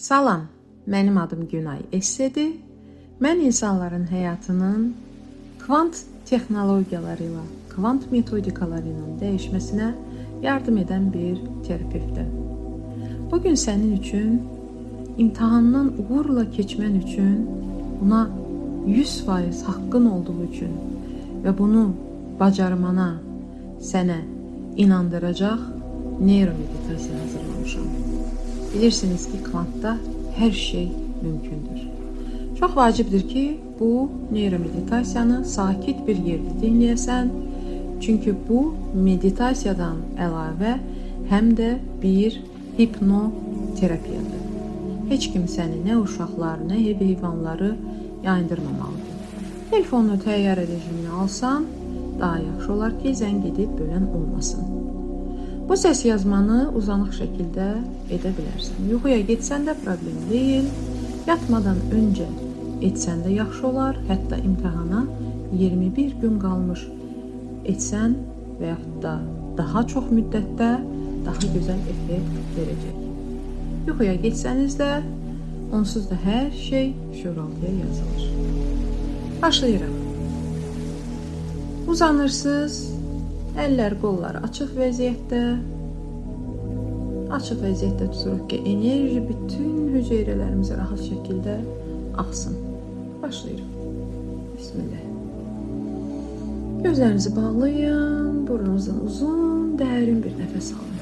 Salam, mənim adım Günay Essedi. Mən insanların həyatının kvant texnologiyaları ilə, kvant metodikaları ilə dəyişməsinə yardım edən bir terapevtəm. Bugün sənin üçün imtahandan uğurla keçmən üçün, buna 100% haqqın olduğu üçün və bunu bacarmana sənə inandıracaq neyromeditasiya hazırlamışam. Bilirsiniz ki, kvantda hər şey mümkündür. Çox vacibdir ki, bu neyromeditasiyanı sakit bir yerdə dinləyəsən. Çünki bu meditasiyadan əlavə həm də bir hipnoterapiyadır. Heç kim səni nə uşaqlar, nə heyvanları yayındırmamalıdır. Telefonunu təyyarə rejiminə alsan, daha yaxşı olar ki, zəng edib bölən olmasın. Bu səs yazmanı uzanıq şəkildə edə bilərsən. Yuxuya getsən də problem deyil. Yatmadan öncə etsən də yaxşı olar. Hətta imtahana 21 gün qalmış etsən və yaxud da daha çox müddətdə daha gözəl effekt verəcək. Yuxuya getsəniz də, onsuz da hər şey şuraltıya yazılır. Başlayırıq. Uzanırsınız. Əllər, qollar açıq vəziyyətdə. Açıq vəziyyətdə tuturuq ki, enerji bütün hüceyrələrimizə rahat şəkildə axsın. Başlayırıq. Bismillah. Gözlərinizi bağlayın. Burnunuzdan uzun, dərin bir nəfəs alın.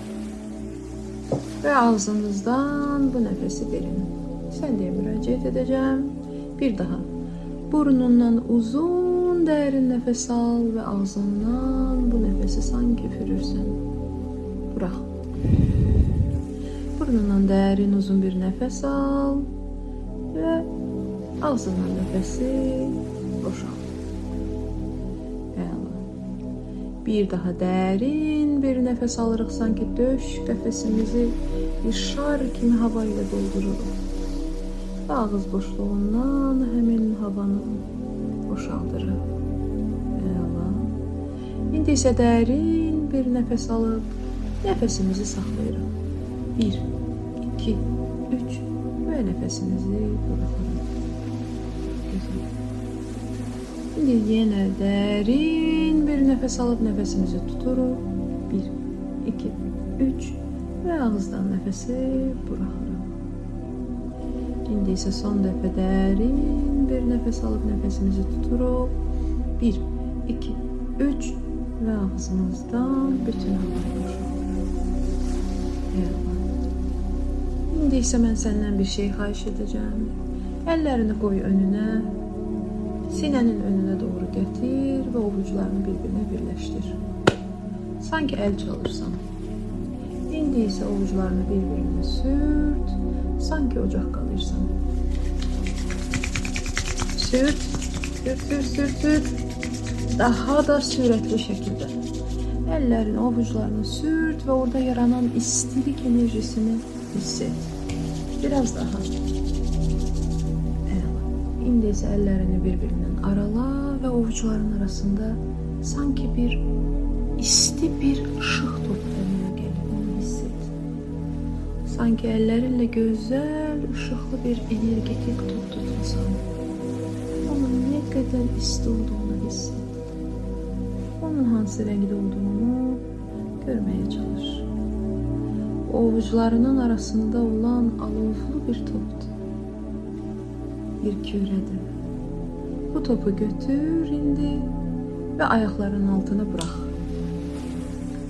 Və ağzınızdan bu nəfəsi verin. Sən deyə müraciət edəcəm. Bir daha. Burnundan uzun, dərin nəfəs al və ağzından bu nəfəsi sanki üfürürsən. Burax. Burnundan dərin, uzun bir nəfəs al və ağzından nəfəsi boşalt. Əla. Bir daha dərin bir nəfəs alırıq, sanki döş qəfəsimizi bir şar kimi hava ilə doldururuq. Və ağız boşluğundan həmin havanı boşaldırıq. Əla. İndi isə dərin bir nəfəs alıb nəfəsimizi saxlayırıq. 1, 2, 3 və nəfəsimizi buraxırıq. İndi yenə dərin bir nəfəs alıb nəfəsimizi tuturuq. 1, 2, 3 və ağızdan nəfəsi buraxırıq. İndi isə son dəfə dərin bir nəfəs alıb nəfəsimizi tuturuq. 1, 2, 3 və ağzımızdan bütün havanı boşaldırıq. İndi isə mən səndən bir şey xahiş edəcəm. Əllərini qoy önünə, sinənin önünə doğru gətir və ovucularını bir-birinə birləşdir. Sanki əl çalırsan. İndi isə ovucularını bir-birinə sürt, sanki ocaq qalırsan. Sürt, sürt. Daha da sürətli şəkildə. Əllərin, ovucularını sürt və orada yaranan istilik enerjisini hiss et. Biraz daha. İndi isə əllərini bir-birindən arala və ovucuların arasında sanki bir isti bir işıq topu əmələ gəlib, onu hiss et. Sanki əllərinlə gözəl, işıqlı bir energetik top tutmasan, onun nə qədər isti olduğunu hiss et. Onun hansı rəngdə olduğunu görməyə çalış. Ovucularının arasında olan alovlu bir topdur. Bir kürədir. Bu topu götür indi və ayaqlarının altına burax.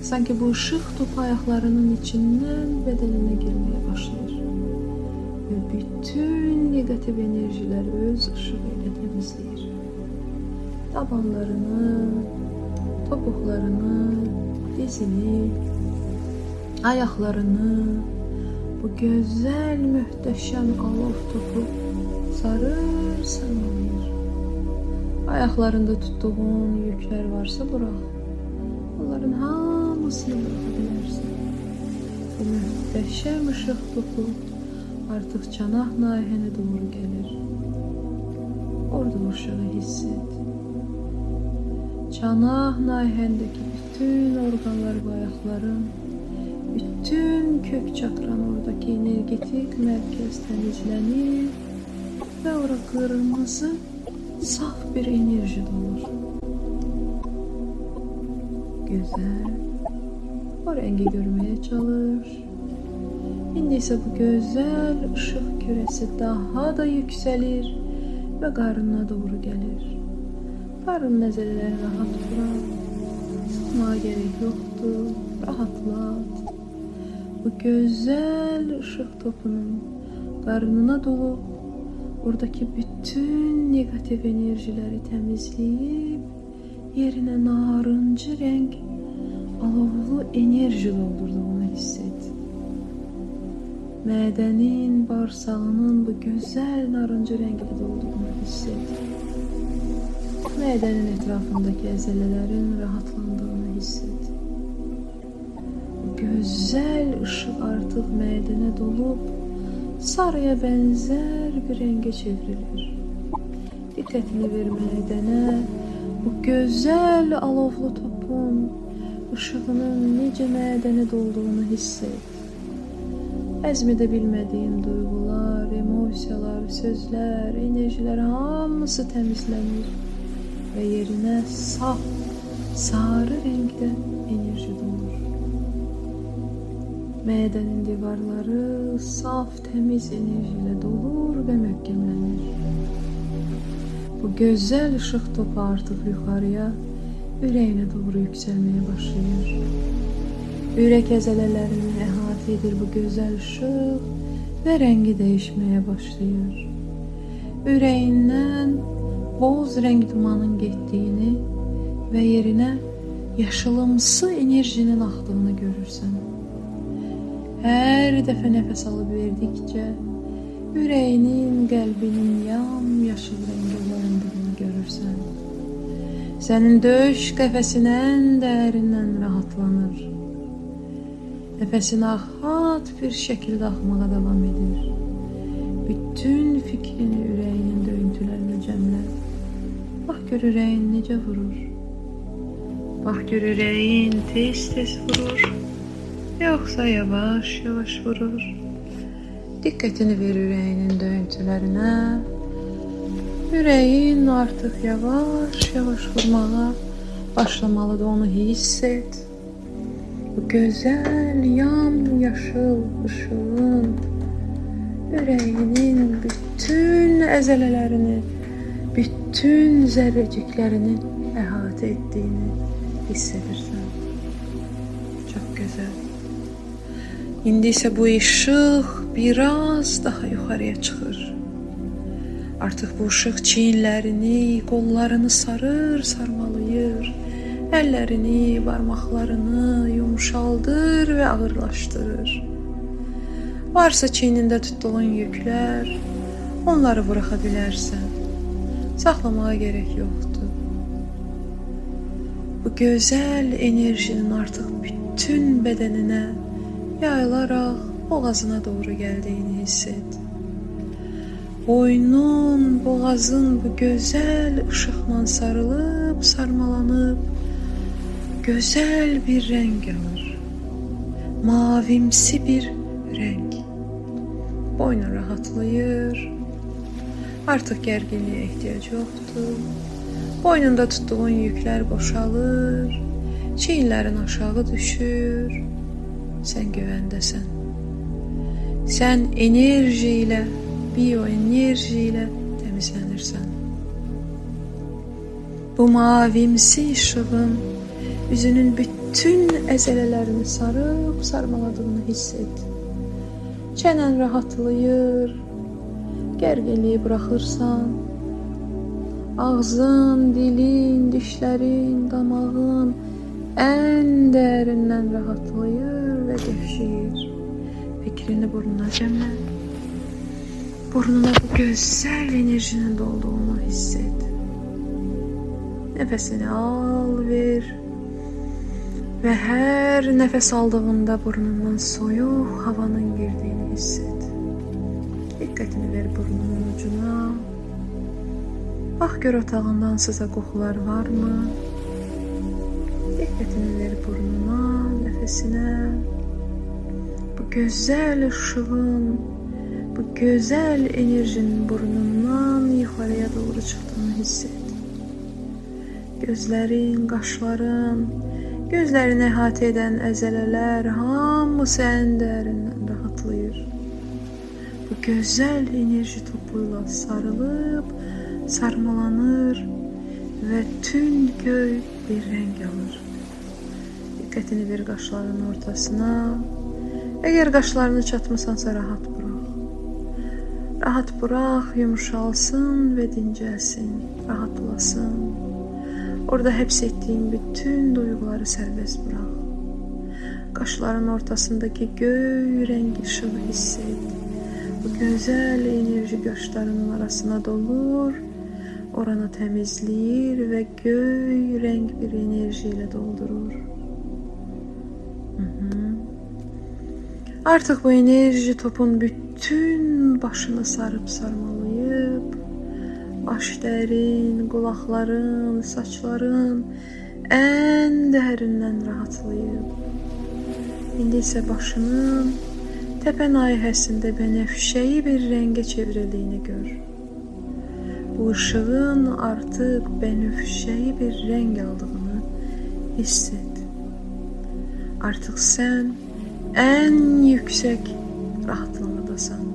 Sanki bu işıq topu ayaqlarının içindən bədəninə girməyə başlayır. Və bütün negativ enerjilər öz işığı ilə təmizləyir. Tabanlarını, topuqlarını, dizini, ayaqlarını, bu gözəl, möhtəşəm alov topu sarır-sarmalayır. Ayaqlarında tutduğun yüklər varsa burax. Onların hamısını buraxa bilərsən. Bu möhtəşəm işıq topu artıq çanaq nahiyənə doğru gəlir. Orada o işığı hiss et. Çanaq nahiyəndəki bütün orqanlar və ayaqların, bütün kök çakran, oradaki enerji energetik merkez temizlenir ve orada kırmızı saf bir enerji dolur. Güzel. O rengi görmeye çalış. Şimdi ise bu güzel ışık küresi daha da yükselir ve karnına doğru gelir. Karın mezeleri rahat bırak. Sıkmaya gerek yoktur. Rahatlat. Bu güzel ışık topunun karnına dolup oradaki bütün negatif enerjileri temizleyip yerine narıncı renk alovlu enerji doldurduğunu hisset. Mədenin, bağırsağının bu güzel narıncı renkli dolduğunu hisset. Mədenin etrafındaki əzələlərin rahatlandığını hisset. Güzel ışık artık mədene dolup sarıya benzer bir renge çevrilir. Dikkatini ver mədene, bu güzel alovlu topun ışığının nece mədene dolduğunu hisset. Əzmədə bilmədiyin duygular, emosiyalar, sözlər, enerjilər hamısı təmizlənir və yerinə saf, sarı renkdə enerji dolur. Mədənin divarları saf, təmiz enerji ilə dolur və möhkəmlənir. Bu gözəl ışıq topu artıq yuxarıya, ürəyinə doğru yüksəlməyə başlayır. Ürək əzələlərini əhatə edir bu gözəl ışıq və rəngi dəyişməyə başlayır. Ürəyindən boz rəng dumanın getdiyini və yerinə yaşılımsı enerjinin axdığını görürsən. Hər dəfə nəfəs alıb verdikcə ürəyinin, qəlbinin yam-yaşıl rəngə boyandığını görürsən. Sənin döş qəfəsin ən dərindən rahatlanır. Nəfəsin rahat bir şəkildə axmağa davam edir. Bütün fikrini ürəyinin döyüntülərlə cəmlə. Bax gör ürəyin necə vurur. Bax gör ürəyin tez-tez vurur, yoxsa yavaş-yavaş vurur. Diqqətini ver ürəyinin döyüntülərinə. Ürəyin artıq yavaş-yavaş vurmağa başlamalıdır, onu hiss et. Bu güzel yam-yaşıl ışığın ürəyinin bütün əzələlərini, bütün zərrəciklərini əhatə etdiyini hiss edirsən. Çox gözəl. İndi isə bu işıq biraz daha yuxarıya çıxır. Artıq bu ışıq çiyinlərini, qollarını sarır, sarmalayır. Əllərini, barmaqlarını yumuşaldır və ağırlaşdırır. Varsa çiynində tutduğun yüklər, onları buraxa bilərsən. Saxlamağa gerek yoxdur. Bu gözəl enerjinin artıq bütün bədəninə yayılaraq boğazına doğru gəldiyini hiss et. Boynun, boğazın bu gözəl ışıqla sarılıb, sarmalanıb, güzel bir renk alır. Mavimsi bir renk. Boynu rahatlayır. Artık gerginliğe ihtiyaç yoktur. Boynunda tuttuğun yükler boşalır. Çiğinlerin aşağı düşür. Sen güvendəsən. Sen enerjiyle, biyoenerjiyle temizlenirsən. Bu mavimsi ışığın üzünün bütün əzələlərini sarıb sarmaladığını hiss et. Çənən rahatlayır, gərginliyi buraxırsan. Ağzın, dilin, dişlərin, damağın ən dərindən rahatlayır və gevşəyir. Fikrini burnuna cəmlə. Burnuna bu gözəl enerjinin dolduğunu hiss et. Nəfəsini al, ver. Ve her nefes aldığında burnundan soyuq havanın girdiğini hisset. Dikkatini ver burnunun ucuna. Bak gör otağından size kokular var mı? Dikkatini ver burnuna, nefesine. Bu güzel ışığın, bu güzel enerjinin burnundan yukarıya doğru çıktığını hisset. Gözlerin, qaşların, gözlerini əhatə edən əzələlər hamısı ən dərindən rahatlayır. Bu gözəl enerji topuyla sarılıb, sarmalanır və tünd göy bir rəng alır. Diqqətini ver qaşların ortasına. Əgər qaşlarını çatmısansa rahat bırax. Rahat bırax, yumuşalsın və dincəlsin, rahatlasın. Orada həbs etdiyin bütün duyguları sərbəst bırax. Qaşların ortasındaki göy rəng işığı hiss et. Bu gözəl enerji qaşlarının arasına dolur, oranı təmizləyir və göy rəng bir enerji ilə doldurur. Artıq bu enerji topun bütün başını sarıp sarmalayıb, baş dərin, qulaqların, saçların ən dərindən rahatlayıb. İndi isə başının təpə nahiyəsində bənəfşəyi bir rəngə çevrildiyini gör. Bu ışığın artıq bənəfşəyi bir rəng aldığını hiss et. Artıq sən ən yüksək rahatlığındasan.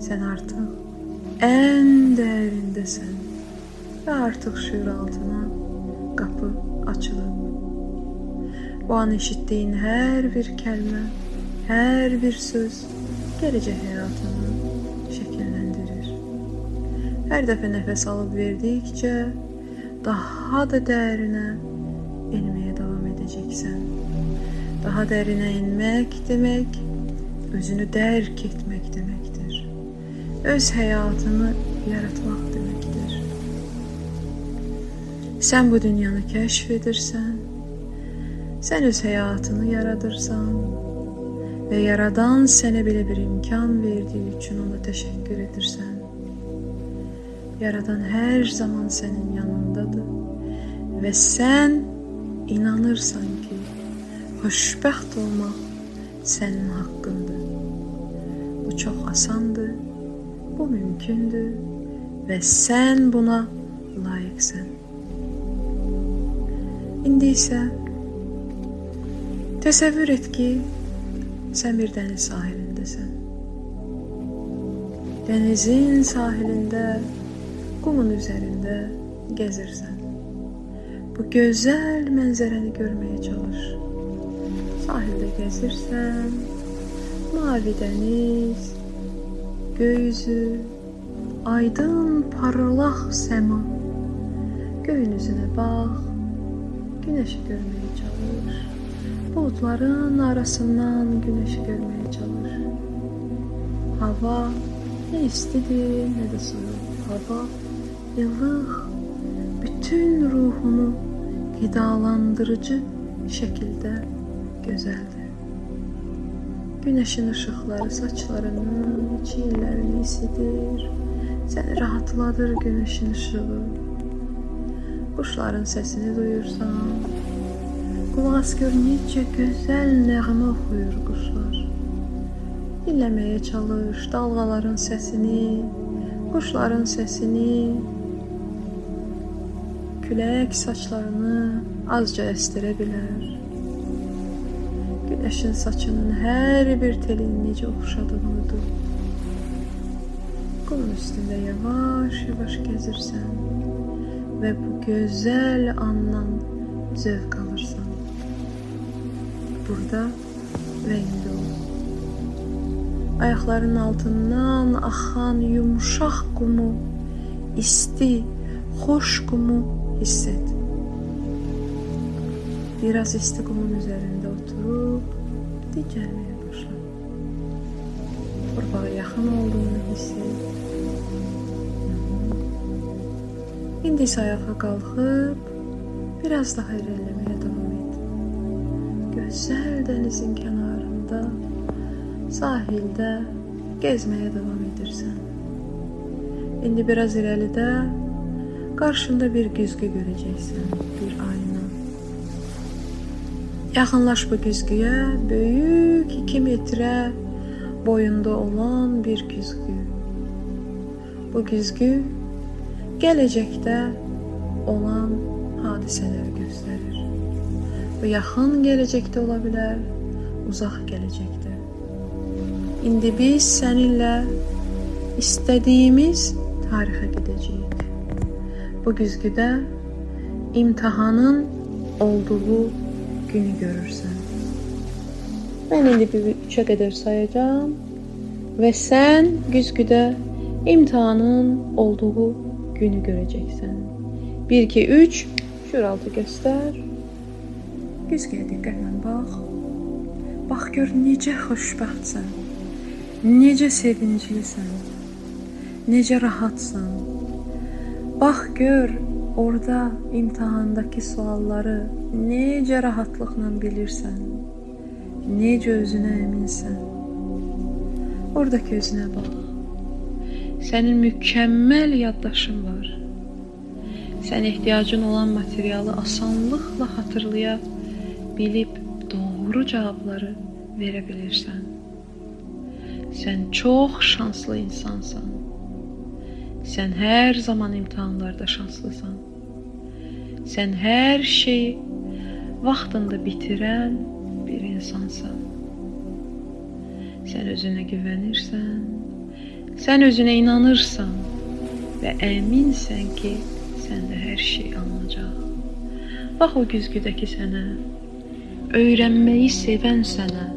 Sən artıq ən dərindəsən və artıq şüur altına qapı açılıb. Bu an eşitdiyin hər bir kəlmə, hər bir söz gələcək həyatını şəkilləndirir. Hər dəfə nəfəs alıb verdikcə daha da dərinə enməyə davam edəcəksən. Daha dərinə enmək demək, özünü dərk etmək deməkdir. Öz həyatını yaratmaq deməkdir. Sən bu dünyanı kəşf edirsən, sən öz həyatını yaradırsan və yaradan sənə belə bir imkan verdiyi üçün ona təşəkkür edirsən. Yaradan hər zaman sənin yanındadır və sən inanırsan ki, xoşbəxt olmaq sənin haqqındır. Bu çox asandır, bu mümkündür və sən buna layiqsən. İndi isə təsəvvür et ki, sən bir dəniz sahilindəsən. Dənizin sahilində, qumun üzərində gəzirsən. Bu gözəl mənzərəni görməyə çalış. Sahildə gəzirsən, mavi dəniz, göy üzü, aydın parlaq səma. Göyün üzünə bax, günəşi görməyə çalış. Bulutların arasından günəşi görməyə çalış. Hava nə istidir, nə də soyuq. Hava ilıq, bütün ruhunu qidalandırıcı şəkildə gözəldir. Günəşin işıqları saçlarının, çiyinlərini isidir, səni rahatladır günəşin işığı. Quşların səsini duyursan, qulaq as gör necə gözəl nəğmə oxuyur quşlar. Dinləməyə çalış dalğaların səsini, quşların səsini. Külək saçlarını azca əstirə bilər. Günəşin saçının hər bir telini necə oxşadığını duy. Qumun üstündə yavaş-yavaş gəzirsən və bu gözəl andan zövq alırsan. Burada və indi ol. Ayaqların altından axan yumuşaq qumu, isti, xoş qumu hiss et. Biraz isti qumun üzərində oturub dincəlməyə başla. Torpağa yaxın olduğunu hiss et. İndi isə ayağa qalxıb biraz daha irəliləməyə davam et. Gözəl dənizin kənarında, sahildə gəzməyə davam edirsən. İndi biraz irəlidə qarşında bir güzgü görəcəksən, bir ayna. Yaxınlaş bu güzgüyə, böyük 2 metrə boyunda olan bir güzgü. Bu güzgü gələcəkdə olan hadisələri göstərir. Bu yaxın gələcəkdə ola bilər, uzaq gələcəkdə. İndi biz səninlə istədiyimiz tarixə gedəcəyik. Bu güzgüdə imtahanın olduğu günü görürsən. Mən indi 3'ə qədər sayacağım və sən güzgüdə imtahanın olduğu günü görəcəksən. 1, 2, 3, şuraltı göstər. Güzgüyə diqqətlə bax. Bax gör necə xoşbəxtsən, necə sevinclisən, necə rahatsan. Bax gör orada imtahandakı sualları necə rahatlıqla bilirsən, necə özünə əminsən. Oradakı özünə bax. Sənin mükəmməl yaddaşın var. Sən ehtiyacın olan materialı asanlıqla xatırlaya bilib doğru cavabları verə bilirsən. Sən çox şanslı insansan. Sən hər zaman imtahanlarda şanslısan. Sən hər şeyi vaxtında bitirən bir insansan. Sən özünə güvənirsən, sən özünə inanırsan və əminsən ki, səndə hər şey alınacaq. Bax o güzgüdəki sənə, öyrənməyi sevən sənə,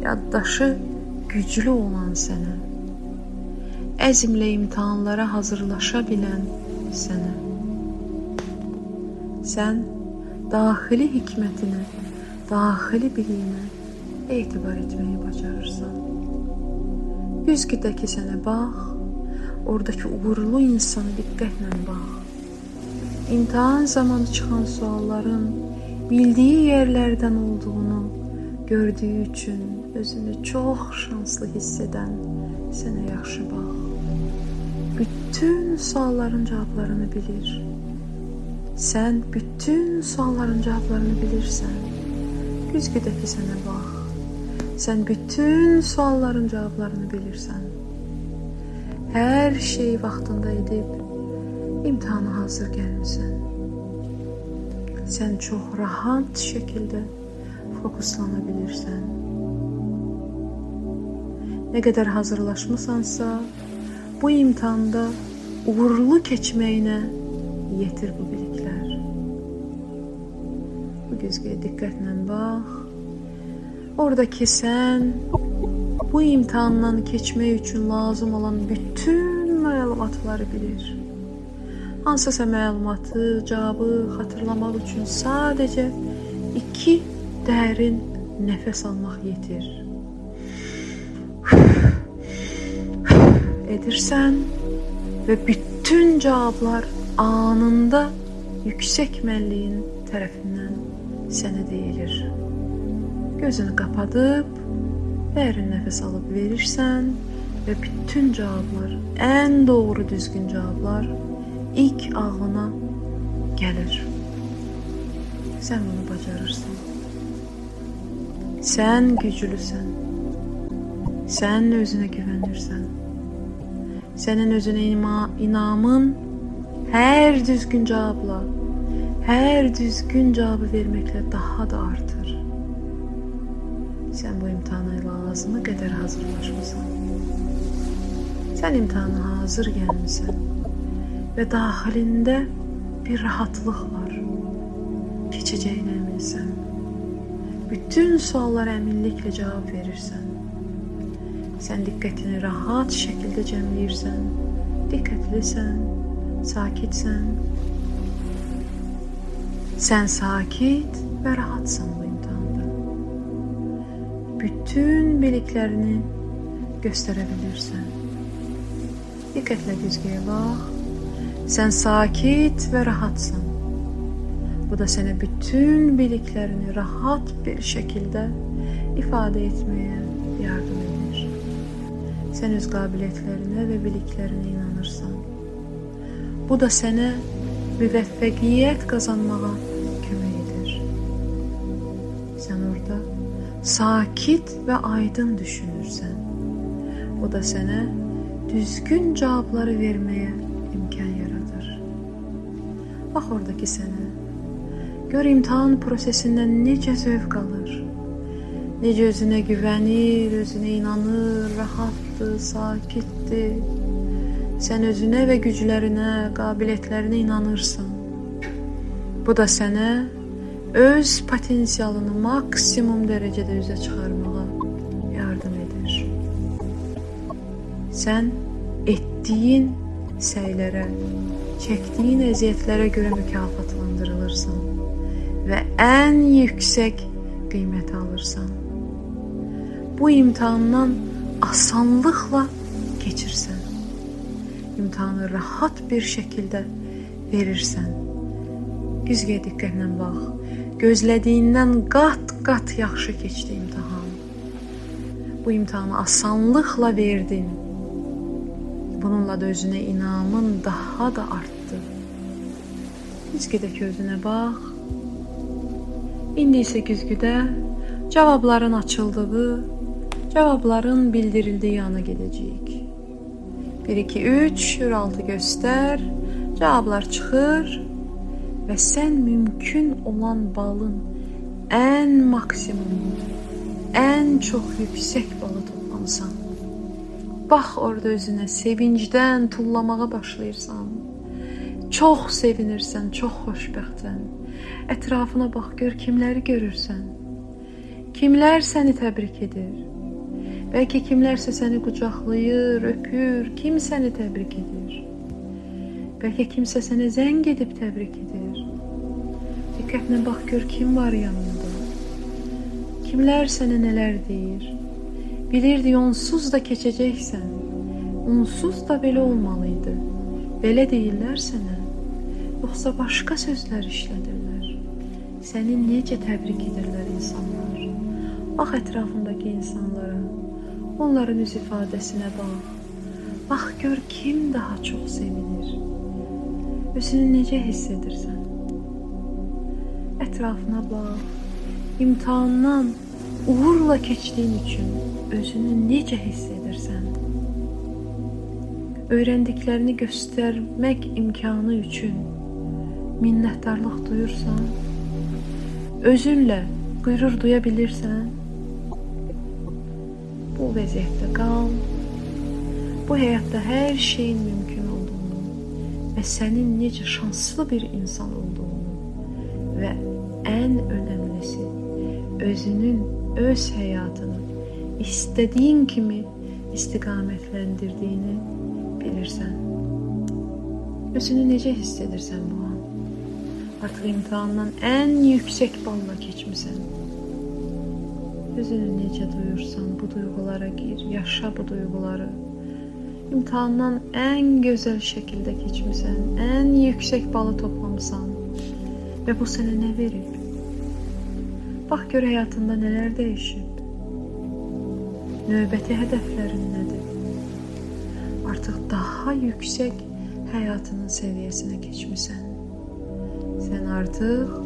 yaddaşı güclü olan sənə, əzmlə imtahanlara hazırlaşa bilən sənə. Sən daxili hikmətinə, daxili biliyinə etibar etməyi bacarırsan. Güzgüdəki sənə bax, oradakı uğurlu insana diqqətlə bax. İmtahan zamanı çıxan sualların bildiyi yerlərdən olduğunu gördüyü üçün özünü çox şanslı hiss edən sənə yaxşı bax. Bütün sualların cavablarını bilir. Sən bütün sualların cavablarını bilirsən. Güzgüdəki sənə bax. Sən bütün sualların cavablarını bilirsən. Hər şeyi vaxtında edib imtahana hazır gəlmisən. Sən çox rahat şəkildə fokuslana bilirsən. Nə qədər hazırlaşmısansa, bu imtahanda uğurlu keçməyinə yetir bu biliklər. Bu güzgüyə diqqətlə bax. Oradakı sən bu imtahandan keçmək üçün lazım olan bütün məlumatları bilir. Hansısa məlumatı, cavabı xatırlamaq üçün sadəcə 2 dərin nəfəs almaq yetir. Edirsən və bütün cavablar anında yüksək mənliyin tərəfindən sənə deyilir. Gözünü qapadıb, dərin nəfəs alıb verirsən və bütün cavablar, ən doğru düzgün cavablar ilk ağlına gəlir. Sən bunu bacarırsan. Sən güclüsən. Sən özünə güvənirsən. Sənin özünə inamın hər düzgün cavabla, hər düzgün cavabı verməklə daha da artır. Sən bu imtahana lazımı qədər hazırlaşmısan. Sən imtahana hazır gəlmisən və daxilində bir rahatlıq var. Keçəcəyinə əminsən. Bütün suallara əminliklə cavab verirsən. Sən diqqətini rahat şəkildə cəmləyirsən. Diqqətlisən, sakitsən. Sən sakit və rahatsan bu imtahanda. Bütün biliklərini göstərə bilirsən. Diqqətlə güzgüyə bax. Sən sakit və rahatsan. Bu da sənə bütün biliklərini rahat bir şəkildə ifadə etməyə yardım edir. Sən öz qabiliyyətlərinə və biliklərinə inanırsan. Bu da sənə müvəffəqiyyət qazanmağa kömək edir. sakit və aydın düşünürsən. Bu da sənə düzgün cavabları verməyə imkan yaradır. Bax oradakı sənə. Gör imtahan prosesindən necə zövq alır. Necə özünə güvənir, özünə inanır, rahatdır, sakitdir. Sən özünə və güclərinə, qabiliyyətlərinə inanırsan. Bu da sənə öz potensialını maksimum dərəcədə üzə çıxarmağa yardım edir. Sən etdiyin səylərə, çəkdiyin əziyyətlərə görə mükafatlandırılırsan və ən yüksək qiyməti alırsan. Bu imtahandan asanlıqla keçirsən. İmtahanı rahat bir şəkildə verirsən. Güzgəyə diqqətlə bax. Gözlədiyindən qat-qat yaxşı keçdi imtahan. Bu imtahanı asanlıqla verdin. Bununla da özünə inamın daha da artdı. Güzgədəki özünə bax. İndi isə güzgüdə cavabların açıldığı, cavabların bildirildiyi yana gedəcəyik. 1, 2, 3, şüraltı göstər, cavablar çıxır və sən mümkün olan balın ən maksimum, ən çox yüksək balı toplamısan. Bax orada özünə sevincdən tullamağa başlayırsan. Çox sevinirsən, çox xoşbəxtsən. Ətrafına bax, gör kimləri görürsən. Kimlər səni təbrik edir. Bəlkə kimlərsə səni qucaqlayır, öpür, kim səni təbrik edir. Bəlkə kimsə sənə zəng edib təbrik edir. Diqqətlə bax, gör kim var yanında. Kimlər sənə nələr deyir. Bilirdi, onsuz da keçəcəksən. Onsuz da belə olmalıydı. Belə deyirlər sənə. Yoxsa başqa sözlər işlədirlər. Səni necə təbrik edirlər insanlar. Bax ətrafındakı insanlara. Onların üz ifadəsinə bax. Bax gör kim daha çox sevinir. Özünü necə hiss edirsən? Ətrafına bax. İmtahandan uğurla keçdiyin üçün özünü necə hiss edirsən? Öyrəndiklərini göstərmək imkanı üçün minnətdarlıq duyursan? Özünlə qürur duya bilirsən? Bu vəziyyətdə qal. Bu həyatda hər şeyin mümkün olduğunu və sənin necə şanslı bir insan olduğunu və ən önəmlisi özünün, öz həyatını istədiyin kimi istiqamətləndirdiyini bilirsən. Özünü necə hiss edirsən bu an? Artıq imtahandan ən yüksək balla keçmisən. Özünü necə duyursan, bu duyğulara gir, yaşa bu duyğuları. İmtahandan ən gözəl şəkildə keçmisən, ən yüksək balı toplamısan və bu sənə nə verib? Bax gör həyatında nələr dəyişib. Növbəti hədəflərin nədir? Artıq daha yüksək həyatının səviyyəsinə keçmisən. Sən artıq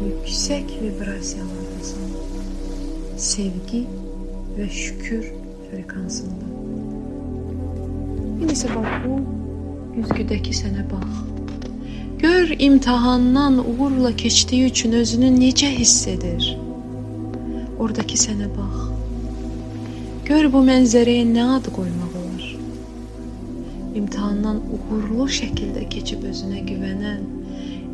yüksək vibrasiyalardasan. Sevgi və şükür frekansında. İndi isə bax bu güzgüdəki sənə bax. Gör imtahandan uğurla keçdiyi üçün özünü necə hiss edir. Oradakı sənə bax. Gör bu mənzərəyə nə ad qoymaq olar. İmtahandan uğurlu şəkildə keçib özünə güvənən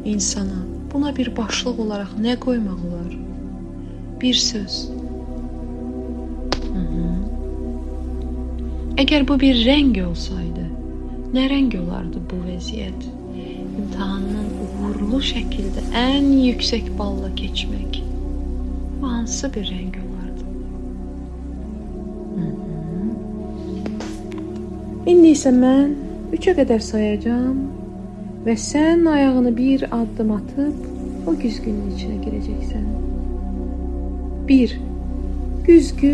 insana buna bir başlıq olaraq nə qoymaq olar? Bir söz. Əgər bu bir rəng olsaydı, nə rəng olardı bu vəziyyət? İmtahandan uğurlu şəkildə ən yüksək balla keçmək. Bu hansı bir rəng olardı? İndi isə mən 3-ə qədər sayacağım və sən ayağını bir addım atıb o güzgünün içinə girəcəksən. 1. Güzgü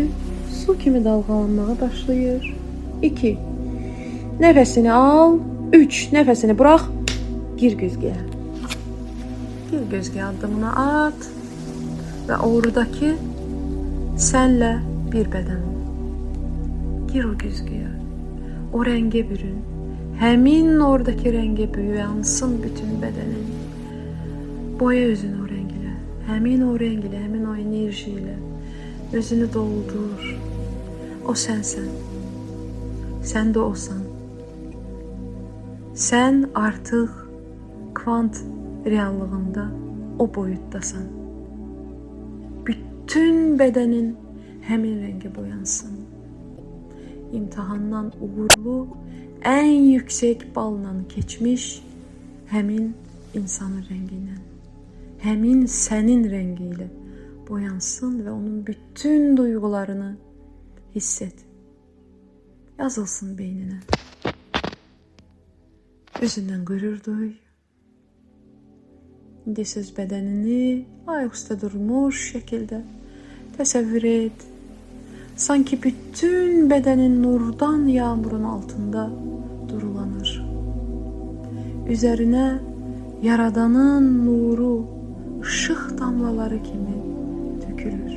su kimi dalğalanmağa başlayır. 2. Nəfəsini al. 3. Nəfəsini burax. Gir güzgüyə. Gir güzgüyə addımını at və oradakı Sənlə bir bədən ol. Gir o güzgüyə, o rəngə bürün. Həmin oradakı rəngə boyansın bütün bədənin. Boya özünü o rəng ilə, həmin o rəng ilə, həmin o enerji ilə. Özünü doldur. O sənsən. Sən də osan. Sən artıq kvant reallığında o boyutdasan. Bütün bədənin həmin rəngə boyansın. İmtahandan uğurlu, ən yüksək balla keçmiş həmin insanın rəngi ilə, həmin sənin rəngi ilə boyansın və onun bütün duyğularını hiss et. Yazılsın beyninə. Özündən qürur duy. İndi söz bədənini ayaqüstə durmuş şəkildə təsəvvür et. Sanki bütün bədənin nurdan yağmurun altında durulanır. Üzərinə Yaradanın nuru ışıq damlaları kimi tökülür.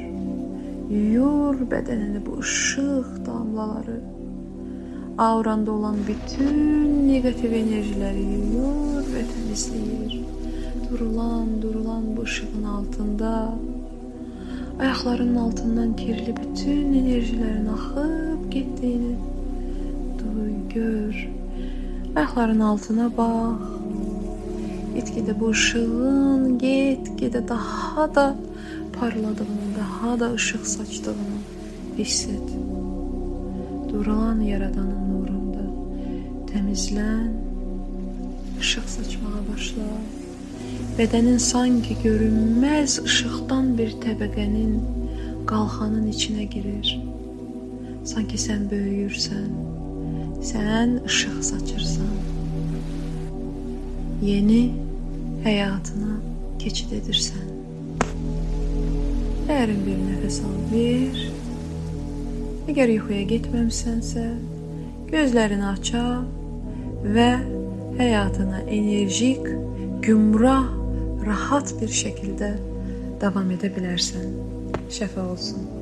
Yuyur bədənini bu ışıq damlaları. Auranda olan bütün negatif enerjiləri yuyur və təmizləyir. Durulan bu ışığın altında, ayaqlarının altından kirli bütün enerjilərin axıb getdiyini duy, gör. Ayaqların altına bax. Getgedə bu ışığın getgedə daha da parladığını, daha da ışıq saçdığını hiss et. Durulan Yaradanın nurunda təmizlən, ışıq saçmağa başla. Bədənin sanki görünməz ışıqdan bir təbəqənin qalxanın içinə girir. Sanki sən böyüyürsən, sən ışıq saçırsan. Yeni həyatına keçid edirsən. Dərin bir nəfəs al, ver. Əgər yuxuya getməmisənsə, gözlərini aça və həyatına enerjik, gümrah, rahat bir şəkildə davam edə bilərsən. Şəfa olsun.